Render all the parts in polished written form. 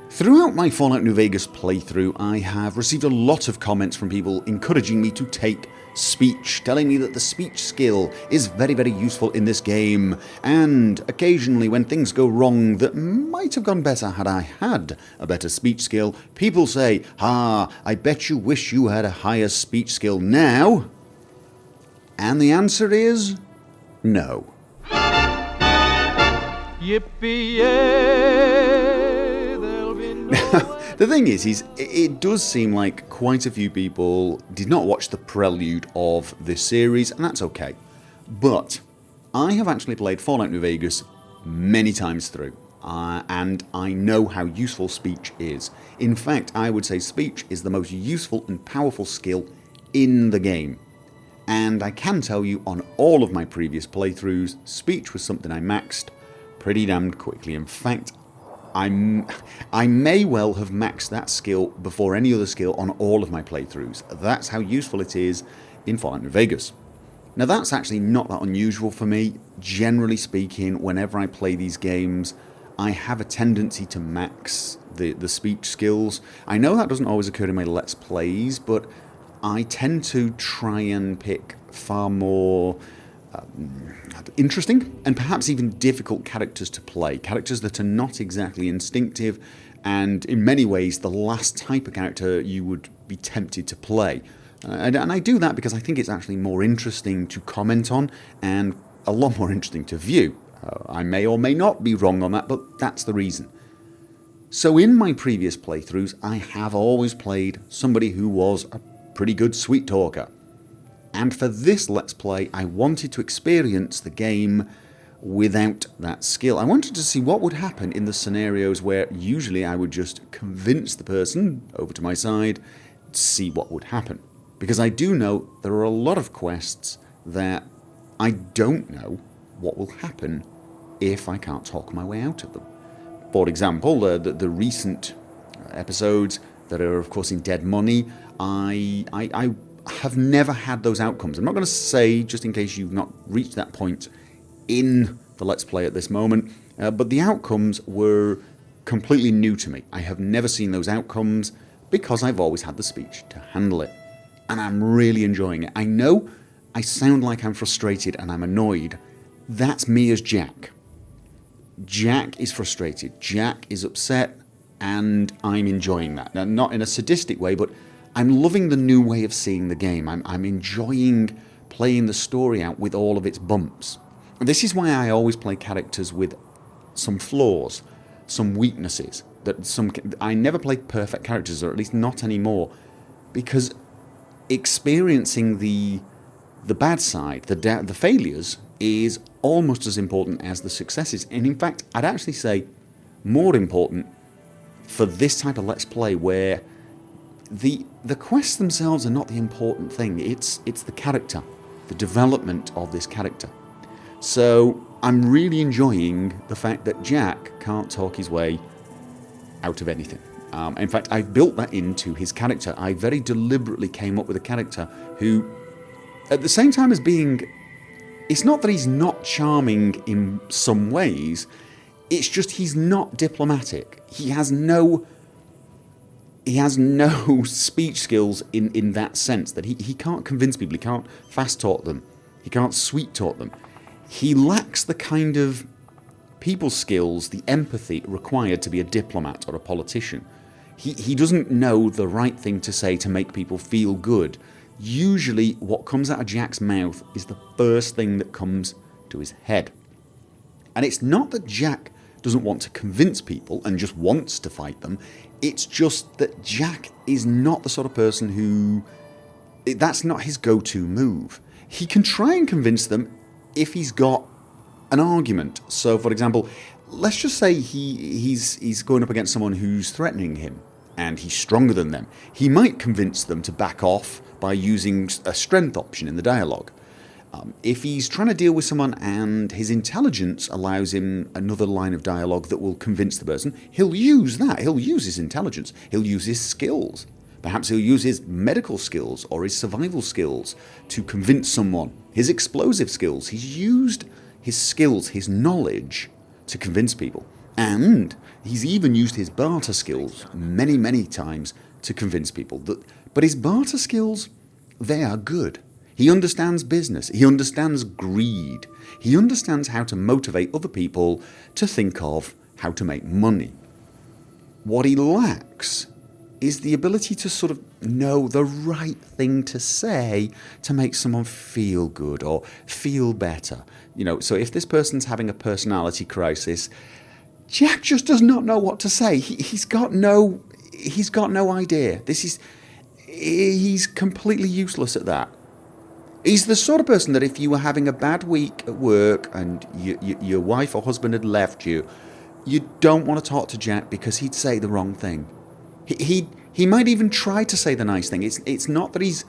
Throughout my Fallout New Vegas playthrough, I have received a lot of comments from people encouraging me to take speech, telling me that the speech skill is very, very useful in this game, and occasionally when things go wrong that might have gone better had I had a better speech skill, people say, I bet you wish you had a higher speech skill now. And the answer is no. Yippee-yay, there'll be no The thing is, it does seem like quite a few people did not watch the prelude of this series, and that's okay. But I have actually played Fallout New Vegas many times through, and I know how useful speech is. In fact, I would say speech is the most useful and powerful skill in the game. And I can tell you on all of my previous playthroughs, speech was something I maxed pretty damned quickly. In fact, I may well have maxed that skill before any other skill on all of my playthroughs. That's how useful it is in Fallout New Vegas. Now that's actually not that unusual for me. Generally speaking, whenever I play these games, I have a tendency to max the speech skills. I know that doesn't always occur in my Let's Plays, but I tend to try and pick far more interesting and perhaps even difficult characters to play. Characters that are not exactly instinctive and in many ways the last type of character you would be tempted to play. And I do that because I think it's actually more interesting to comment on and a lot more interesting to view. I may or may not be wrong on that, but that's the reason. So in my previous playthroughs, I have always played somebody who was a pretty good sweet talker. And for this Let's Play, I wanted to experience the game without that skill. I wanted to see what would happen in the scenarios where usually I would just convince the person over to my side to see what would happen. Because I do know there are a lot of quests that I don't know what will happen if I can't talk my way out of them. For example, the recent episodes that are of course in Dead Money, I have never had those outcomes. I'm not going to say, just in case you've not reached that point in the Let's Play at this moment, but the outcomes were completely new to me. I have never seen those outcomes because I've always had the speech to handle it. And I'm really enjoying it. I know I sound like I'm frustrated and I'm annoyed. That's me as Jack. Jack is frustrated. Jack is upset, and I'm enjoying that. Now, not in a sadistic way, but I'm loving the new way of seeing the game. I'm enjoying playing the story out with all of its bumps. This is why I always play characters with some flaws, some weaknesses. I never play perfect characters, or at least not anymore, because experiencing the bad side, the failures, is almost as important as the successes. And in fact, I'd actually say more important for this type of Let's Play, where the quests themselves are not the important thing. It's the character, the development of this character. So I'm really enjoying the fact that Jack can't talk his way out of anything. In fact, I built that into his character. I very deliberately came up with a character who, at the same time as being... It's not that he's not charming in some ways, it's just he's not diplomatic. He has no speech skills in that sense, that he can't convince people, he can't fast talk them, he can't sweet talk them. He lacks the kind of people skills, the empathy required to be a diplomat or a politician. He doesn't know the right thing to say to make people feel good. Usually what comes out of Jack's mouth is the first thing that comes to his head. And it's not that Jack doesn't want to convince people and just wants to fight them. It's just that Jack is not the sort of person who... That's not his go-to move. He can try and convince them if he's got an argument. So, for example, let's just say he's going up against someone who's threatening him, and he's stronger than them. He might convince them to back off by using a strength option in the dialogue. If he's trying to deal with someone and his intelligence allows him another line of dialogue that will convince the person, he'll use that. He'll use his intelligence. He'll use his skills. Perhaps he'll use his medical skills or his survival skills to convince someone. His explosive skills. He's used his skills, his knowledge, to convince people. And he's even used his barter skills many, many times to convince people that. But his barter skills, they are good. He understands business. He understands greed. He understands how to motivate other people to think of how to make money. What he lacks is the ability to sort of know the right thing to say to make someone feel good or feel better. So if this person's having a personality crisis, Jack just does not know what to say. He's got no idea. He's completely useless at that. He's the sort of person that if you were having a bad week at work and your wife or husband had left you, you don't want to talk to Jack because he'd say the wrong thing. He might even try to say the nice thing. It's not that he's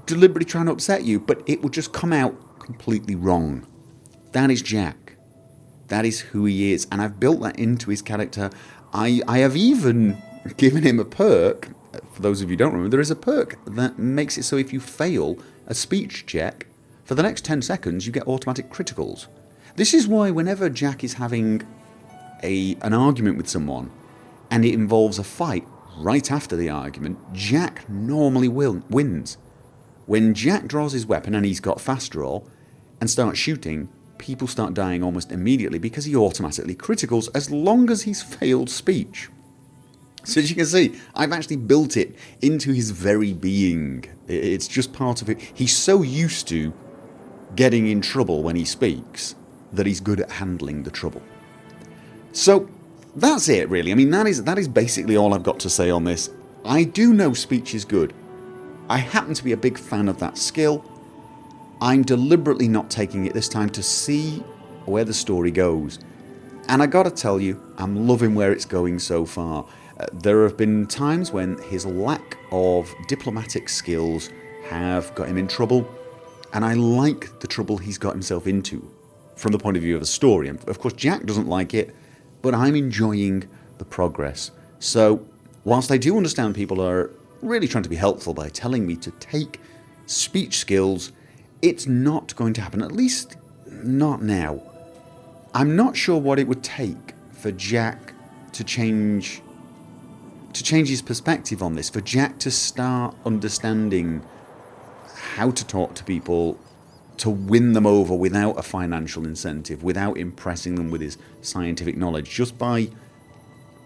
deliberately trying to upset you, but it would just come out completely wrong. That is Jack. That is who he is, and I've built that into his character. I have even given him a perk. For those of you who don't remember, there is a perk that makes it so if you fail a speech check, for the next 10 seconds you get automatic criticals. This is why whenever Jack is having an argument with someone and it involves a fight right after the argument, Jack normally wins. When Jack draws his weapon and he's got fast draw and starts shooting, people start dying almost immediately because he automatically criticals as long as he's failed speech. So as you can see, I've actually built it into his very being. It's just part of it. He's so used to getting in trouble when he speaks that he's good at handling the trouble. So that's it, really. I mean, that is basically all I've got to say on this. I do know speech is good. I happen to be a big fan of that skill. I'm deliberately not taking it this time to see where the story goes. And I gotta tell you, I'm loving where it's going so far. There have been times when his lack of diplomatic skills have got him in trouble, and I like the trouble he's got himself into from the point of view of the story. And of course, Jack doesn't like it, but I'm enjoying the progress. So, whilst I do understand people are really trying to be helpful by telling me to take speech skills, it's not going to happen, at least not now. I'm not sure what it would take for Jack to change his perspective on this, for Jack to start understanding how to talk to people, to win them over without a financial incentive, without impressing them with his scientific knowledge, just by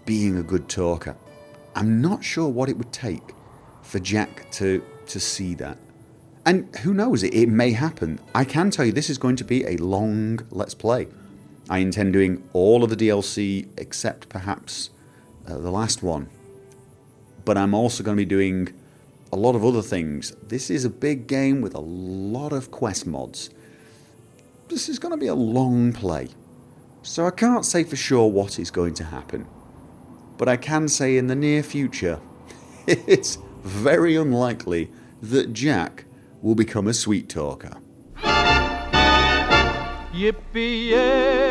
being a good talker. I'm not sure what it would take for Jack to see that. And who knows, it may happen. I can tell you this is going to be a long Let's Play. I intend doing all of the DLC except perhaps the last one. But I'm also going to be doing a lot of other things. This is a big game with a lot of quest mods. This is going to be a long play. So I can't say for sure what is going to happen. But I can say in the near future, it's very unlikely that Jack will become a sweet talker. Yippee-yay!